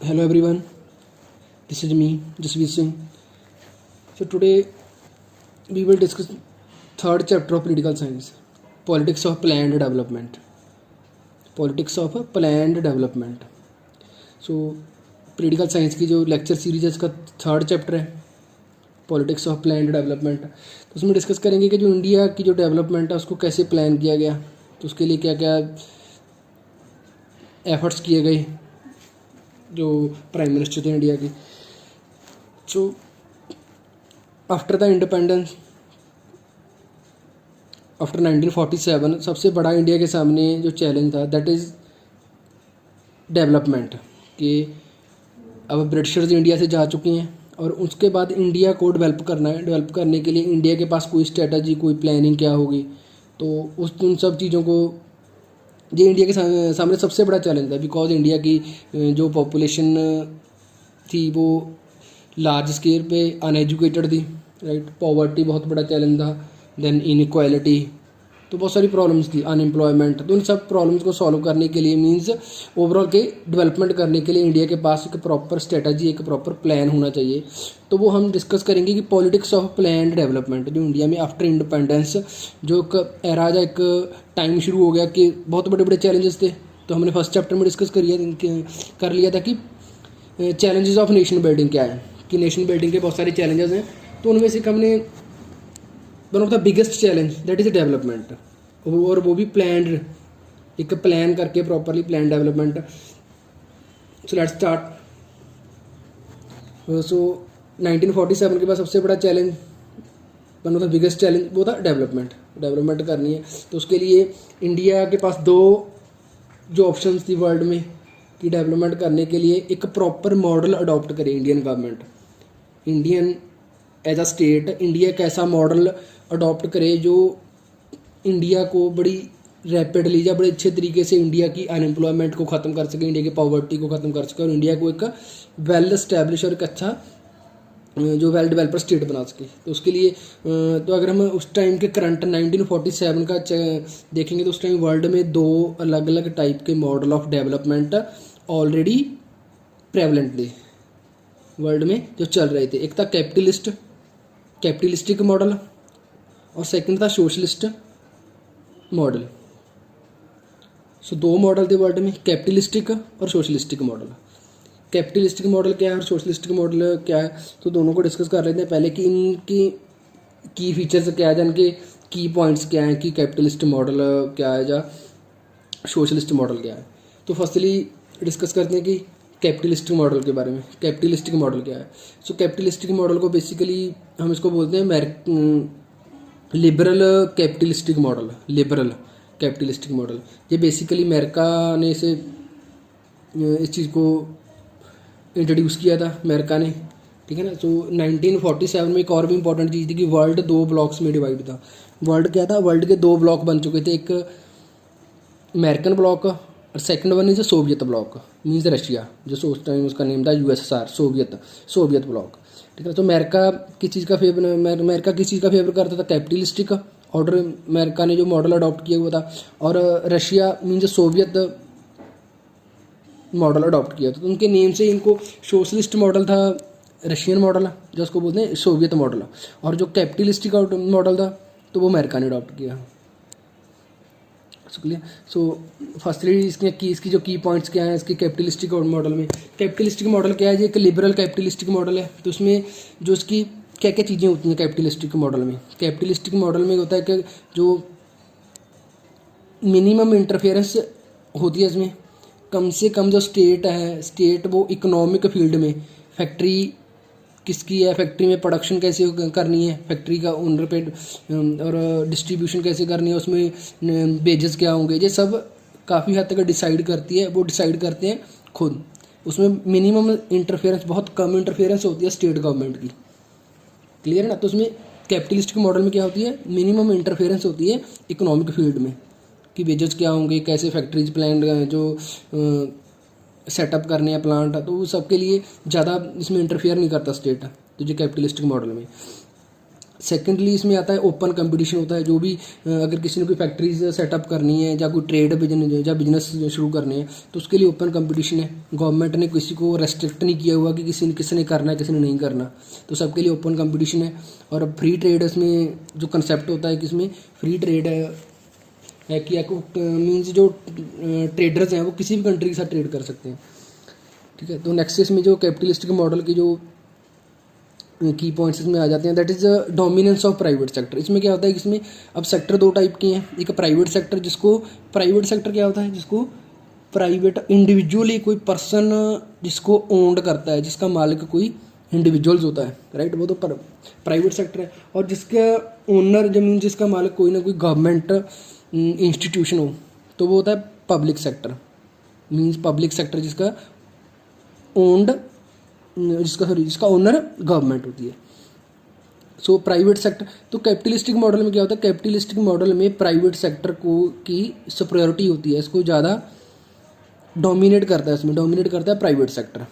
Hello everyone, this is me, Jasveer Singh. So today we will discuss third chapter of political science, politics of planned development. Politics of planned development. So political science की जो lecture series है इसका third chapter है politics of planned development. तो उसमें discuss करेंगे कि जो इंडिया की जो डेवलपमेंट है उसको कैसे प्लान किया गया, तो उसके लिए क्या क्या एफर्ट्स किए गए जो प्राइम मिनिस्टर थे इंडिया की। So after the independence after 1947 सबसे बड़ा इंडिया के सामने जो चैलेंज था दैट इज़ डेवलपमेंट, कि अब ब्रिटिशर्स इंडिया से जा चुकी हैं और उसके बाद इंडिया को डेवलप करना है। डेवलप करने के लिए इंडिया के पास कोई स्ट्रेटजी, कोई प्लानिंग क्या होगी, तो उन सब चीज़ों को ये इंडिया के सामने सबसे बड़ा चैलेंज था। बिकॉज इंडिया की जो पॉपुलेशन थी वो लार्ज स्केल पे अनएजुकेटेड थी, राइट। पॉवर्टी बहुत बड़ा चैलेंज था, देन इनइक्वालिटी, तो बहुत सारी प्रॉब्लम्स थी, अनएम्प्लॉयमेंट। तो उन सब प्रॉब्लम्स को सॉल्व करने के लिए मींस ओवरऑल के डेवलपमेंट करने के लिए इंडिया के पास एक प्रॉपर स्ट्रेटजी, एक प्रॉपर प्लान होना चाहिए। तो वो हम डिस्कस करेंगे कि पॉलिटिक्स ऑफ प्लान्ड डेवलपमेंट जो इंडिया में आफ्टर इंडिपेंडेंस जो एक एरा एक टाइम शुरू हो गया कि बहुत बड़े बड़े चैलेंजेस थे। तो हमने फर्स्ट चैप्टर में डिस्कस कर लिया था कि चैलेंजेस ऑफ नेशन बिल्डिंग क्या है, कि नेशन बिल्डिंग के बहुत सारे चैलेंजेस हैं। तो उनमें से हमने one of the biggest challenge that is development, और वो भी प्लान्ड, एक प्लान करके properly plan development. So let's start. So 1947 के बाद सबसे बड़ा challenge, one of the biggest challenge वो था डेवलपमेंट करनी है। तो उसके लिए इंडिया के पास दो जो ऑप्शंस थी वर्ल्ड में कि डेवलपमेंट करने के लिए एक प्रॉपर मॉडल अडॉप्ट करे Indian government, Indian as a state India एक ऐसा मॉडल अडॉप्ट करे जो इंडिया को बड़ी रैपिडली या बड़े अच्छे तरीके से इंडिया की अनएम्प्लॉयमेंट को ख़त्म कर सके, इंडिया की पॉवर्टी को ख़त्म कर सके और इंडिया को एक वेल एस्टैब्लिश और एक अच्छा जो वेल डेवलपर स्टेट बना सके। तो उसके लिए तो अगर हम उस टाइम के करंट 1947 का देखेंगे तो उस टाइम वर्ल्ड में दो अलग अलग टाइप के model of development already prevalent थे वर्ल्ड में जो चल रहे थे। एक था कैपिटलिस्टिक मॉडल और सेकंड था सोशलिस्ट मॉडल। सो दो मॉडल थे वर्ल्ड में, कैपिटलिस्टिक और सोशलिस्टिक मॉडल। कैपिटलिस्टिक मॉडल क्या है और सोशलिस्टिक मॉडल क्या है, तो दोनों को डिस्कस कर लेते हैं पहले कि इनकी की फीचर्स क्या है, इनके की पॉइंट्स क्या हैं, कि कैपिटलिस्ट मॉडल क्या है या सोशलिस्ट मॉडल क्या है। तो फर्स्टली डिस्कस करते हैं कि कैपिटलिस्टिक मॉडल के बारे में। कैपिटलिस्टिक मॉडल क्या है? सो कैपिटलिस्टिक मॉडल को बेसिकली हम इसको बोलते हैं liberal capitalistic model. Liberal capitalistic model ये बेसिकली अमेरिका ने इसे इस चीज़ को इंट्रोड्यूस किया था, अमेरिका ने, ठीक है ना। तो 1947 में एक और भी इंपॉर्टेंट चीज़ थी कि वर्ल्ड दो ब्लॉक्स में डिवाइड था। वर्ल्ड क्या था? वर्ल्ड के दो ब्लॉक बन चुके थे, एक अमेरिकन ब्लॉक और second one is Soviet block, means Russia, जो उस टाइम उसका नेम था यूएसएसआर, सोवियत ब्लॉक, ठीक है। तो अमेरिका किस चीज़ का फेवर करता था? कैपिटलिस्टिक ऑर्डर अमेरिका ने जो मॉडल अडॉप्ट किया हुआ था, और Russia means Soviet model adopt किया था। तो उनके नेम से इनको सोशलिस्ट मॉडल था रशियन मॉडल, जो उसको बोलते हैं सोवियत मॉडल, और जो कैपिटलिस्टिक मॉडल था तो वो अमेरिका ने अडॉप्ट किया। सो फर्स्टली इसकी जो की पॉइंट्स क्या हैं इसके कैपिटलिस्टिक मॉडल में। कैपिटलिस्टिक मॉडल क्या है? ये एक लिबरल कैपिटलिस्टिक मॉडल है। तो उसमें जो इसकी क्या क्या चीज़ें होती हैं कैपिटलिस्टिक मॉडल में? कैपिटलिस्टिक मॉडल में होता है कि जो मिनिमम इंटरफेरेंस होती है इसमें, कम से कम जो स्टेट वो इकोनॉमिक फील्ड में, फैक्ट्री किसकी है, फैक्ट्री में प्रोडक्शन कैसे करनी है, फैक्ट्री का ओनर पे और डिस्ट्रीब्यूशन कैसे करनी है, उसमें वेजेस क्या होंगे, ये सब काफ़ी हद तक डिसाइड करती है, वो डिसाइड करते हैं खुद। उसमें मिनिमम इंटरफेरेंस, बहुत कम इंटरफेरेंस होती है स्टेट गवर्नमेंट की, क्लियर है ना। तो उसमें कैपिटलिस्टिक मॉडल में क्या होती है? मिनिमम इंटरफेरेंस होती है इकोनॉमिक फील्ड में, कि वेजेस क्या होंगे, कैसे फैक्ट्रीज प्लान जो सेटअप करने हैं प्लांट, तो वो सबके लिए ज़्यादा इसमें इंटरफेयर नहीं करता स्टेट, तो जो कैपिटलिस्टिक मॉडल में। सेकेंडली इसमें आता है ओपन कंपटीशन होता है, जो भी अगर किसी ने कोई फैक्ट्रीज सेटअप करनी है या कोई ट्रेड बिजनेस शुरू करने हैं तो उसके लिए ओपन कंपटीशन है। गवर्नमेंट ने किसी को रेस्ट्रिक्ट नहीं किया हुआ कि किसी ने करना है किसी ने नहीं करना, तो सबके लिए ओपन कंपटीशन है। और फ्री ट्रेड इसमें जो कंसेप्ट होता है कि इसमें फ्री ट्रेड है कि आपको मीन्स जो ट्रेडर्स हैं वो किसी भी कंट्री के साथ ट्रेड कर सकते हैं, ठीक है। तो नेक्स्ट इसमें जो कैपिटलिस्टिक मॉडल की जो की पॉइंट्स इसमें आ जाते हैं, that is dominance of private sector. इसमें क्या होता है कि इसमें अब सेक्टर दो टाइप के हैं, एक प्राइवेट सेक्टर जिसको प्राइवेट सेक्टर क्या होता है, जिसको प्राइवेट इंडिविजुअली कोई पर्सन जिसको ओन्ड करता है, जिसका मालिक कोई इंडिविजुअल्स होता है, राइट, वो तो प्राइवेट सेक्टर है। और जिसका ओनर जमीन जिसका मालिक कोई ना कोई गवर्नमेंट इंस्टीट्यूशन हो तो वो होता है public sector, means public sector जिसका ओन्ड जिसका ओनर गवर्नमेंट होती है। सो प्राइवेट सेक्टर, तो कैपिटलिस्टिक मॉडल में क्या होता है, कैपिटलिस्टिक मॉडल में प्राइवेट सेक्टर को की सुपरियोरिटी होती है, इसको ज़्यादा डोमिनेट करता है, इसमें डोमिनेट करता है प्राइवेट सेक्टर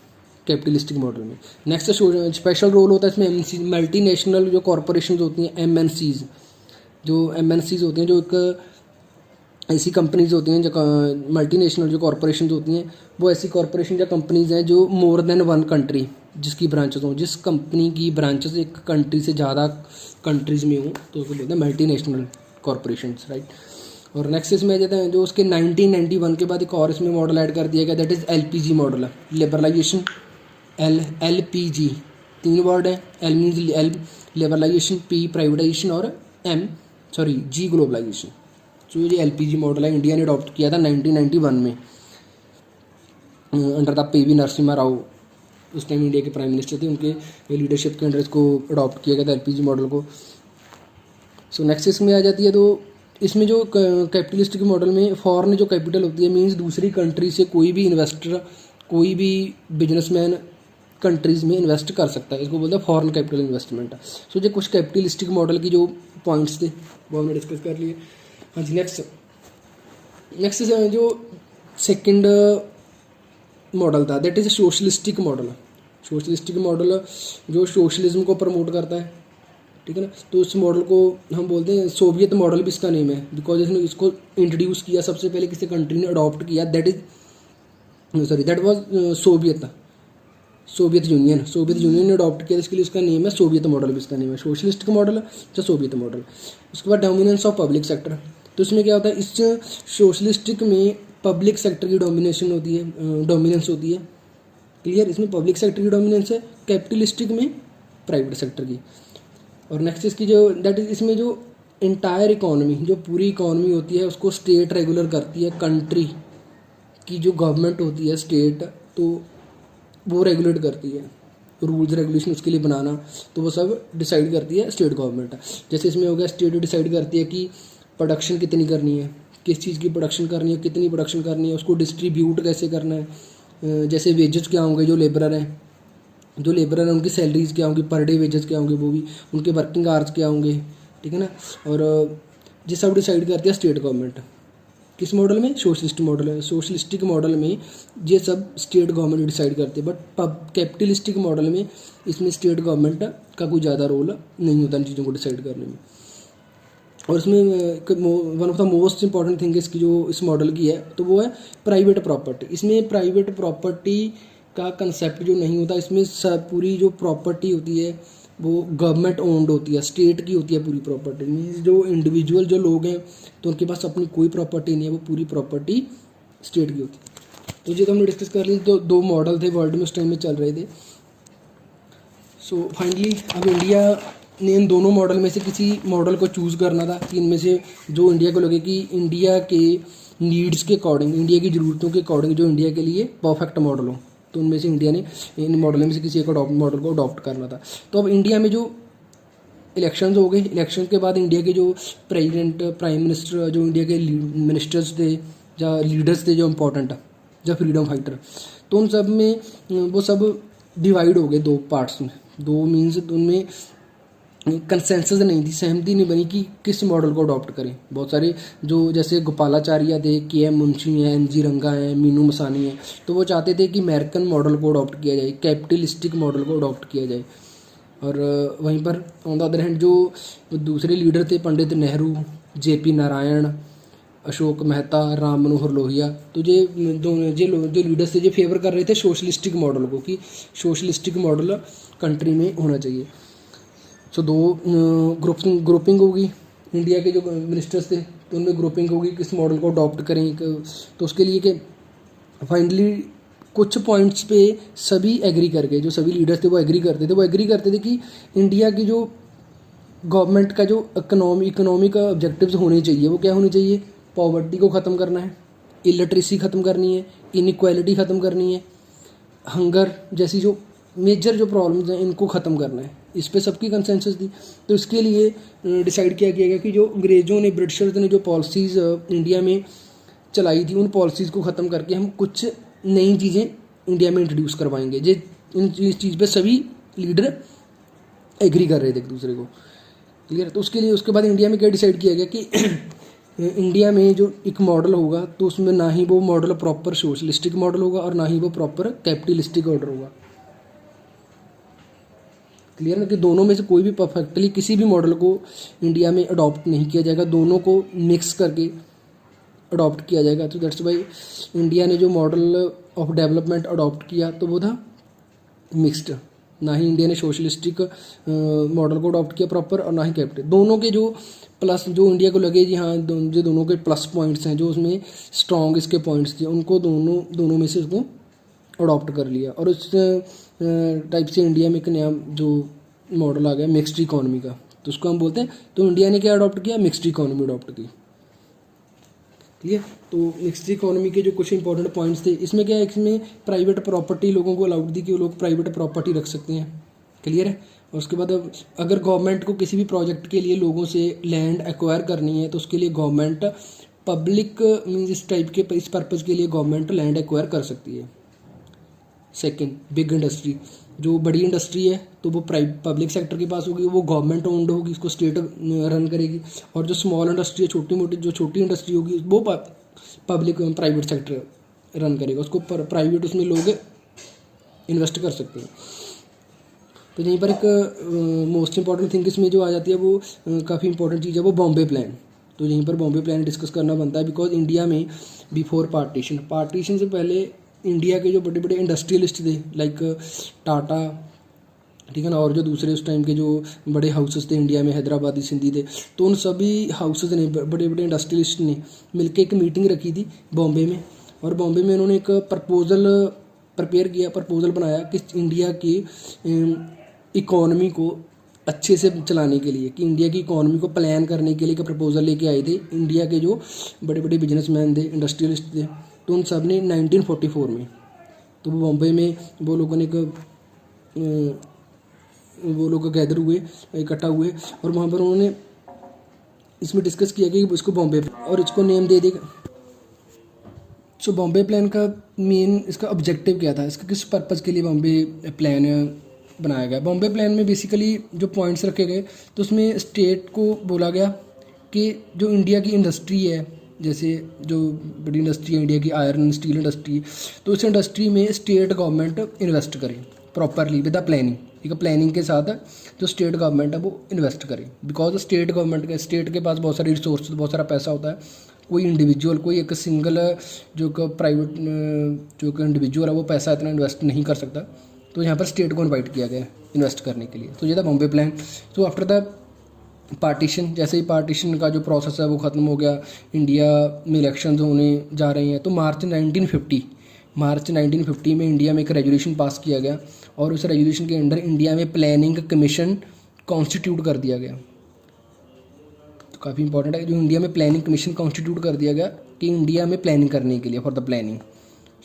कैपिटलिस्टिक मॉडल में। नेक्स्ट स्पेशल रोल होता है इसमें एमएनसी मल्टीनेशनल जो कॉरपोरेशन होती हैं, एमएनसीज होती हैं, जो एक ऐसी कंपनीज होती हैं जो मल्टीनेशनल जो कॉरपोरेशन होती हैं, वो ऐसी कॉरपोरेशन या कंपनीज हैं जो मोर देन वन कंट्री जिसकी ब्रांचेस हों, जिस कंपनी की ब्रांचेस एक कंट्री से ज़्यादा कंट्रीज़ में हों तो उसको बोलते हैं मल्टीनेशनल कॉरपोरेशंस, राइट। और नेक्स्ट इसमें आ जाते हैं जो उसके 1991 के बाद एक और इसमें मॉडल ऐड कर दिया गया, that is LPG model, liberalisation. LPG 3 word है, L means liberalisation, P privatisation और जी ग्लोबलाइजेशन। तो ये एलपीजी मॉडल है, इंडिया ने अडॉप्ट किया था 1991 में under the PV Narasimha Rao, उस टाइम इंडिया के प्राइम मिनिस्टर थे, उनके लीडरशिप के अंडर इसको अडॉप्ट किया गया था एलपीजी मॉडल को। सो नेक्स्ट इसमें आ जाती है, तो इसमें जो कैपिटलिस्टिक मॉडल में फॉरेन जो कैपिटल होती है, मीन्स दूसरी कंट्री से कोई भी इन्वेस्टर कोई भी बिजनेसमैन कंट्रीज़ में इन्वेस्ट कर सकता है, इसको बोलते हैं फॉरेन कैपिटल इन्वेस्टमेंट। सो जो कुछ कैपिटलिस्टिक मॉडल की जो पॉइंट्स थे वो हमने डिस्कस कर लिए। हाँ जी, नेक्स्ट जो सेकंड मॉडल था, that is socialistic model. Socialistic model जो सोशलिज्म को प्रमोट करता है, ठीक है ना। तो इस मॉडल को हम बोलते हैं सोवियत मॉडल भी इसका नेम है, बिकॉज इसने इसको इंट्रोड्यूस किया सबसे पहले किसी कंट्री ने अडॉप्ट किया, दैट वाज सोवियत यूनियन ने अडॉप्ट किया, इसके लिए इसका नेम है सोवियत मॉडल भी इसका नेम है, सोशलिस्टिक मॉडल या सोवियत मॉडल। उसके बाद डोमिनेंस ऑफ पब्लिक सेक्टर, तो इसमें क्या होता है, इस सोशलिस्टिक में पब्लिक सेक्टर की डोमिनेंस होती है, क्लियर। इसमें पब्लिक सेक्टर की डोमिनेंस है, कैपिटलिस्टिक में प्राइवेट सेक्टर की। और नेक्स्ट इसकी जो दैट इज इसमें जो इंटायर इकॉनमी, जो पूरी इकॉनमी होती है उसको स्टेट रेगुलर करती है, कंट्री की जो गवर्नमेंट होती है स्टेट, तो वो रेगुलेट करती है, रूल्स रेगुलेशन उसके लिए बनाना, तो वो सब डिसाइड करती है स्टेट गवर्नमेंट। जैसे इसमें हो गया, स्टेट डिसाइड करती है कि प्रोडक्शन कितनी करनी है, किस चीज़ की प्रोडक्शन करनी है, कितनी प्रोडक्शन करनी है, उसको डिस्ट्रीब्यूट कैसे करना है। जैसे वेजेस क्या होंगे, जो लेबरर हैं उनकी सैलरीज क्या होंगी, पर डे वेजेस क्या होंगे, वो भी उनके वर्किंग आवर्स क्या होंगे, ठीक है ना। और ये सब डिसाइड करती है स्टेट गवर्नमेंट। किस मॉडल में, सोशलिस्टिक मॉडल में ये सब स्टेट गवर्नमेंट डिसाइड करती है, बट कैपिटलिस्टिक मॉडल में इसमें स्टेट गवर्नमेंट का कोई ज़्यादा रोल नहीं होता इन चीज़ों को डिसाइड करने में। और इसमें one of the most important thing इसकी जो इस मॉडल की है, तो वो है प्राइवेट प्रॉपर्टी। इसमें प्राइवेट प्रॉपर्टी का कंसेप्ट जो नहीं होता, इसमें सब पूरी जो प्रॉपर्टी होती है वो गवर्नमेंट ओन्ड होती है, स्टेट की होती है पूरी प्रॉपर्टी। मीन्स जो इंडिविजुअल जो लोग हैं तो उनके पास अपनी कोई प्रॉपर्टी नहीं है, वो पूरी प्रॉपर्टी स्टेट की होती है। तो ये तो हमने डिस्कस कर ली, तो 2 मॉडल थे वर्ल्ड में उस टाइम में चल रहे थे। सो फाइनली अब इंडिया ने इन दोनों मॉडल में से किसी मॉडल को चूज़ करना था कि इनमें से जो इंडिया को लगे कि इंडिया के नीड्स के अकॉर्डिंग, इंडिया की ज़रूरतों के अकॉर्डिंग जो इंडिया के लिए परफेक्ट मॉडल हो, तो उनमें से इंडिया ने इन मॉडल में से किसी एक मॉडल को अडॉप्ट करना था। तो अब इंडिया में जो इलेक्शंस हो गए, इलेक्शन के बाद इंडिया के जो प्रेसिडेंट, प्राइम मिनिस्टर, जो इंडिया के मिनिस्टर्स थे या लीडर्स थे जो इम्पोर्टेंट या फ्रीडम फाइटर, तो उन सब में वो सब डिवाइड हो गए 2 पार्ट्स में। 2 मीन्स उनमें कंसेंसस नहीं थी, सहमति नहीं बनी कि किस मॉडल को अडॉप्ट करें। बहुत सारे जो जैसे गोपालाचार्य थे, KM मुंशी हैं, NG रंगा हैं, मीनू मसानी हैं, तो वो चाहते थे कि अमेरिकन मॉडल को अडॉप्ट किया जाए, कैपिटलिस्टिक मॉडल को अडॉप्ट किया जाए। और वहीं पर ऑन द अदर हैंड जो दूसरे लीडर थे पंडित नेहरू, JP नारायण, अशोक मेहता, राम मनोहर लोहिया, तो ये दोनों जो लीडर्स थे, ये फेवर कर रहे थे सोशलिस्टिक मॉडल को कि सोशलिस्टिक मॉडल कंट्री में होना चाहिए। सो दो ग्रुपिंग होगी, इंडिया के जो मिनिस्टर्स थे तो उनमें ग्रुपिंग होगी किस मॉडल को अडॉप्ट करें। तो उसके लिए कि फाइनली कुछ पॉइंट्स पे सभी एग्री कर गए, जो सभी लीडर्स थे वो एग्री करते थे कि इंडिया की जो गवर्नमेंट का जो इकोनॉमिक ऑब्जेक्टिव्स होने चाहिए वो क्या होने चाहिए, पॉवर्टी को ख़त्म करना है, इलिटरेसी ख़त्म करनी है, इनइक्वालिटी ख़त्म करनी है, हंगर जैसी जो मेजर जो प्रॉब्लम्स हैं इनको ख़त्म करना है। इस पे सबकी कंसेंसस थी। तो इसके लिए डिसाइड किया गया कि जो अंग्रेज़ों ने, ब्रिटिशर्स ने जो पॉलिसीज़ इंडिया में चलाई थी, उन पॉलिसीज़ को ख़त्म करके हम कुछ नई चीज़ें इंडिया में इंट्रोड्यूस करवाएंगे। इस चीज़ पे सभी लीडर एग्री कर रहे थे एक दूसरे को। क्लियर। तो उसके लिए उसके बाद इंडिया में क्या डिसाइड किया गया कि इंडिया में जो एक मॉडल होगा तो उसमें ना ही वो मॉडल प्रॉपर सोशलिस्टिक मॉडल होगा और ना ही वो प्रॉपर कैपिटलिस्टिक ऑर्डर होगा। क्लियर ना, कि दोनों में से कोई भी परफेक्टली किसी भी मॉडल को इंडिया में अडॉप्ट नहीं किया जाएगा, दोनों को मिक्स करके अडॉप्ट किया जाएगा। तो दैट्स वाई इंडिया ने जो मॉडल ऑफ डेवलपमेंट अडॉप्ट किया तो वो था मिक्स्ड। ना ही इंडिया ने सोशलिस्टिक मॉडल को अडॉप्ट किया प्रॉपर और ना ही कैपिटल। दोनों के जो प्लस जो इंडिया को लगे जी हाँ जो दोनों के प्लस पॉइंट्स हैं, जो उसमें स्ट्रॉन्ग इसके पॉइंट्स थे, उनको दोनों में से उसको अडॉप्ट कर लिया। और उस टाइप से इंडिया में एक नया जो मॉडल आ गया मिक्स्ड इकोनॉमी का, तो उसको हम बोलते हैं। तो इंडिया ने क्या अडॉप्ट किया, मिक्स्ड इकोनॉमी अडॉप्ट की। क्लियर। तो मिक्स्ड इकोनॉमी के जो कुछ इंपॉर्टेंट पॉइंट्स थे, इसमें क्या है, इसमें प्राइवेट प्रॉपर्टी लोगों को अलाउड दी कि वो लोग प्राइवेट प्रॉपर्टी रख सकते हैं। क्लियर है। और उसके बाद अगर गवर्नमेंट को किसी भी प्रोजेक्ट के लिए लोगों से लैंड एक्वायर करनी है तो उसके लिए गवर्नमेंट पब्लिक मीन्स इस टाइप के इस पर्पज़ के लिए गवर्नमेंट लैंड एक्वायर कर सकती है। सेकंड, बिग इंडस्ट्री, जो बड़ी इंडस्ट्री है तो वो पब्लिक सेक्टर के पास होगी, वो गवर्नमेंट ओन्ड होगी, इसको स्टेट रन करेगी। और जो स्मॉल इंडस्ट्री है, छोटी इंडस्ट्री होगी, वो पब्लिक प्राइवेट सेक्टर रन करेगा, उसको प्राइवेट उसमें लोग इन्वेस्ट कर सकते हैं। तो यहीं पर एक मोस्ट इंपॉर्टेंट थिंग इसमें जो आ जाती है वो काफ़ी इंपॉर्टेंट चीज़ है, वो बॉम्बे प्लान। तो यहीं पर बॉम्बे प्लान डिस्कस करना बनता है, बिकॉज इंडिया में बिफोर पार्टीशन से पहले इंडिया के जो बड़े बड़े इंडस्ट्रियलिस्ट थे लाइक टाटा, ठीक है ना, और जो दूसरे उस टाइम के जो बड़े हाउसेस थे इंडिया में, हैदराबादी, सिंधी थे, तो उन सभी हाउसेस ने, बड़े बड़े इंडस्ट्रियलिस्ट ने मिलकर एक मीटिंग रखी थी बॉम्बे में। और बॉम्बे में उन्होंने एक प्रपोजल बनाया कि इंडिया की इकोनॉमी को अच्छे से चलाने के लिए, कि इंडिया की इकोनॉमी को प्लान करने के लिए एक प्रपोजल लेके आए थे इंडिया के जो बड़े बड़े बिजनेसमैन थे, इंडस्ट्रियलिस्ट थे। तो उन सब ने 1944 में, तो वो बॉम्बे में वो लोग गैदर हुए, इकट्ठा हुए, और वहाँ पर उन्होंने इसमें डिस्कस किया कि इसको बॉम्बे और इसको नेम दे देगा। सो बॉम्बे प्लान का मेन इसका ऑब्जेक्टिव क्या था, इसका किस पर्पज़ के लिए बॉम्बे प्लान बनाया गया। बॉम्बे प्लान में बेसिकली जो पॉइंट्स रखे गए, तो उसमें स्टेट को बोला गया कि जो इंडिया की इंडस्ट्री है, जैसे जो बड़ी इंडस्ट्री है इंडिया की आयरन स्टील इंडस्ट्री, तो इस इंडस्ट्री में स्टेट गवर्नमेंट इन्वेस्ट करे प्रॉपरली विद द प्लानिंग। ठीक है, प्लानिंग के साथ जो स्टेट गवर्नमेंट है वो इन्वेस्ट करे, बिकॉज स्टेट के पास बहुत सारे रिसोर्स, बहुत सारा पैसा होता है। कोई इंडिविजुअल, कोई एक सिंगल जो प्राइवेट जो इंडिविजुअल है वो पैसा इतना इन्वेस्ट नहीं कर सकता। तो यहाँ पर स्टेट को इन्वाइट किया गया इन्वेस्ट करने के लिए। तो ये था बॉम्बे प्लान। तो आफ्टर द पार्टीशन, जैसे ही पार्टीशन का जो प्रोसेस है वो ख़त्म हो गया, इंडिया में इलेक्शंस होने जा रहे हैं, तो मार्च 1950 में इंडिया में एक रेजोल्यूशन पास किया गया, और उस रेजोल्यूशन के अंडर इंडिया में प्लानिंग कमीशन कॉन्स्टिट्यूट कर दिया गया। तो काफ़ी इंपॉर्टेंट है, जो इंडिया में प्लानिंग कमीशन कॉन्स्टिट्यूट कर दिया गया कि इंडिया में प्लानिंग करने के लिए, for the planning.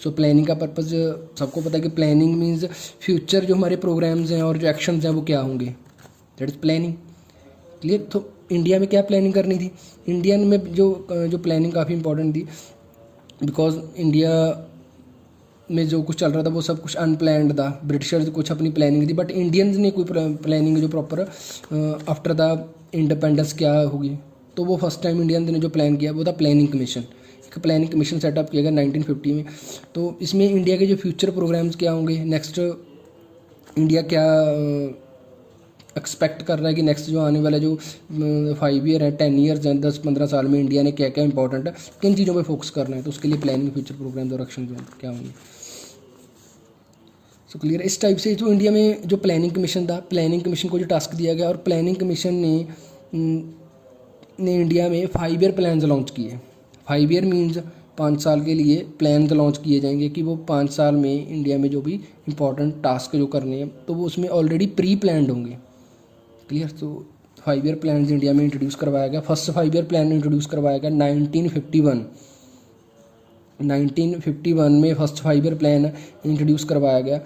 So planning का पर्पज़ सबको पता है कि प्लानिंग मीन्स फ्यूचर जो हमारे प्रोग्राम्स हैं और जो एक्शंस हैं वो क्या होंगे, दैट इज़ प्लानिंग। क्लियर। तो इंडिया में क्या प्लानिंग करनी थी, इंडिया में जो प्लानिंग काफ़ी इंपॉर्टेंट थी, बिकॉज इंडिया में जो कुछ चल रहा था वो सब कुछ अनप्लैंड था। ब्रिटिशर्स कुछ अपनी प्लानिंग थी, बट इंडियंस ने कोई प्लानिंग जो प्रॉपर आफ्टर द इंडिपेंडेंस क्या होगी, तो वो फर्स्ट टाइम इंडियंस ने जो प्लान किया वो था प्लानिंग कमीशन। एक प्लानिंग कमीशन सेटअप किया गया 1950 में। तो इसमें इंडिया के जो फ्यूचर प्रोग्राम्स क्या होंगे, नेक्स्ट इंडिया क्या एक्सपेक्ट कर रहा है कि नेक्स्ट जो आने वाला जो 5 ईयर है 10 ईयर्स हैं 10-15 साल में इंडिया ने क्या क्या इंपॉर्टेंट है किन चीज़ों पे फोकस करना है, तो उसके लिए प्लानिंग फ्यूचर प्रोग्राम और एक्शन जो क्या होंगे। So clear. इस टाइप से जो इंडिया में जो प्लानिंग कमीशन था, प्लानिंग कमीशन को जो टास्क दिया गया और प्लानिंग कमीशन ने इंडिया में 5 ईयर प्लान्स लॉन्च किए। 5 ईयर मीन्स 5 साल के लिए प्लान लॉन्च किए जाएंगे कि वो 5 साल में इंडिया में जो भी इंपॉर्टेंट टास्क जो करने हैं तो वो उसमें ऑलरेडी प्री प्लान्ड होंगे। क्लियर। तो 5 ईयर प्लान इंडिया में इंट्रोड्यूस करवाया गया। फर्स्ट 5 ईयर प्लान इंट्रोड्यूस करवाया गया 1951 में फर्स्ट 5 ईयर प्लान इंट्रोड्यूस करवाया गया।